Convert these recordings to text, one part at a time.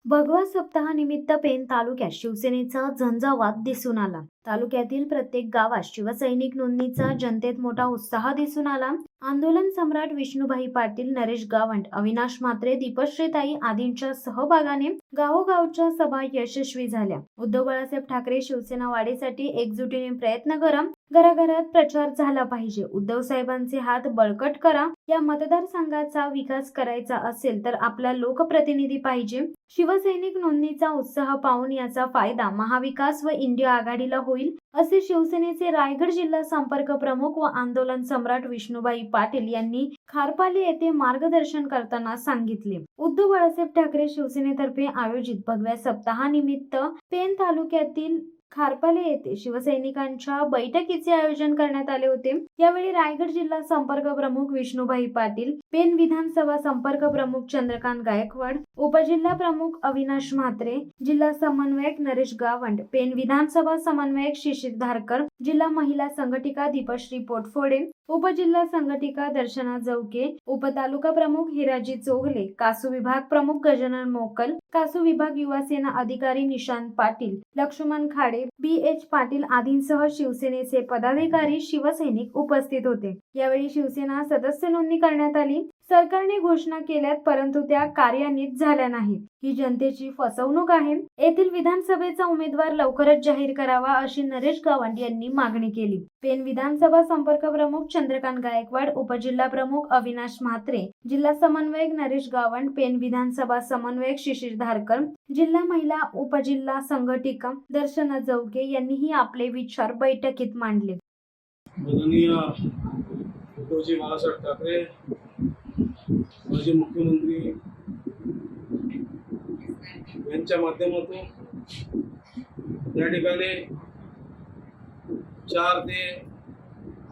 भगवा सप्ताहानिमित्त पेण तालुक्यात शिवसेनेचा झंझावात दिसून आला। तालुक्यातील प्रत्येक गावात शिवसैनिक नोंदणीचा जनतेत मोठा उत्साह दिसून आला। आंदोलन सम्राट विष्णुभाई पाटील, नरेश गावंड, अविनाश म्हात्रे, दीपश्रीताई आदींच्या सहभागाने गावोगावच्या सभा यशस्वी झाल्या। उद्धव बाळासाहेब ठाकरे शिवसेना वाढीसाठी एकजुटीने प्रयत्न करा, घराघरात प्रचार झाला पाहिजे, उद्धव साहेबांचे हात बळकट करा, या मतदारसंघाचा विकास करायचा असेल तर आपला लोकप्रतिनिधी पाहिजे। शिवसैनिक नोंदणीचा उत्साह पाहून याचा फायदा महाविकास व इंडिया आघाडीला होईल, असे शिवसेनेचे रायगड जिल्हा संपर्क प्रमुख व आंदोलन सम्राट विष्णुभाई पाटील यांनी खारपाली येथे मार्गदर्शन करताना सांगितले। उद्धव बाळासाहेब ठाकरे शिवसेनेतर्फे आयोजित भगव्या सप्ताहानिमित्त पेण तालुक्यातील खारपाले येथे शिवसैनिकांच्या बैठकीचे आयोजन करण्यात आले होते। यावेळी रायगड जिल्हा संपर्क प्रमुख विष्णुभाई पाटील, पेण विधानसभा संपर्क प्रमुख चंद्रकांत गायकवाड, उपजिल्हा प्रमुख अविनाश म्हात्रे, जिल्हा समन्वयक नरेश गावंड, पेण विधानसभा समन्वयक शिशिर धारकर, जिल्हा महिला संघटिका दीपश्री पोटफोडे, उपजिल्हा संघटिका दर्शना जवके, उपतालुका प्रमुख हिराजी चोगले, कासू विभाग प्रमुख गजानन मोकल, कासू विभाग युवा सेना अधिकारी निशांत पाटील, लक्ष्मण खाडे, BH पाटील आदींसह शिवसेनेचे पदाधिकारी, शिवसैनिक उपस्थित होते। यावेळी शिवसेना सदस्य नोंदणी करण्यात आली। सरकारने घोषणा केल्यात परंतु त्या कार्यान्वित झाल्या नाहीत। ही जनतेची फसवणूक आहे। येथील विधानसभेचा उमेदवार लवकरच जाहीर करावा, अशी नरेश गावंड यांनी मागणी केली। पेण विधानसभा संपर्क प्रमुख चंद्रकांत गायकवाड, उपजिल्हा प्रमुख अविनाश म्हात्रे, जिल्हा समन्वयक नरेश गावंड, पेण विधानसभा समन्वयक शिशिर धारकर, जिल्हा महिला उपजिल्हा संघटिका दर्शना जवके यांनीही आपले विचार बैठकीत मांडले। उद्धवजी बाळासाहेब ठाकरे, माजी मुख्यमंत्री यांच्या माध्यमातून या ठिकाणी 4 ते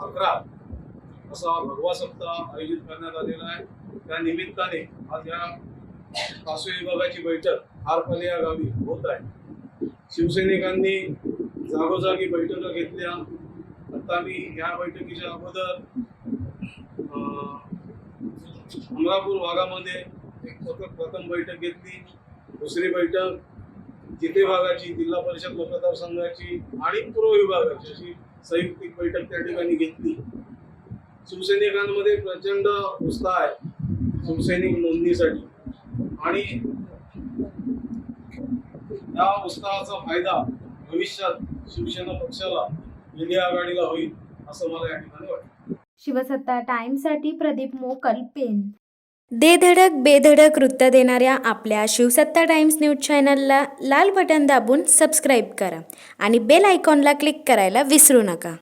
11 असा भगवा सप्ताह आयोजित करण्यात आलेला आहे। त्या निमित्ताने आज या कासू विभागाची बैठक खारपाली या गावी होत आहे। शिवसैनिकांनी जागोजागी बैठका घेतल्या। आता मी या बैठकीच्या अगोदर अमरापूर भागामध्ये एक प्रथम बैठक घेतली। दुसरी बैठक जिथे भागाची, जिल्हा परिषद मतदारसंघाची आणि पूर्व विभागाची अशी संयुक्तिक बैठक त्या ठिकाणी घेतली। शिवसैनिकांमध्ये प्रचंड उत्साह आहे शिवसैनिक नोंदणीसाठी आणि या उत्साहाचा फायदा भविष्यात शिवसेना पक्षाला, इंडिया आघाडीला होईल असं मला या ठिकाणी वाटतं। शिवसत्ता टाइम्ससाठी प्रदीप मोकल, पेण। दे धडक बेधडक वृत्त देणाऱ्या आपल्या शिवसत्ता टाइम्स न्यूज चॅनलला लाल बटन दाबून सबस्क्राईब करा आणि बेल आयकॉनला क्लिक करायला विसरू नका।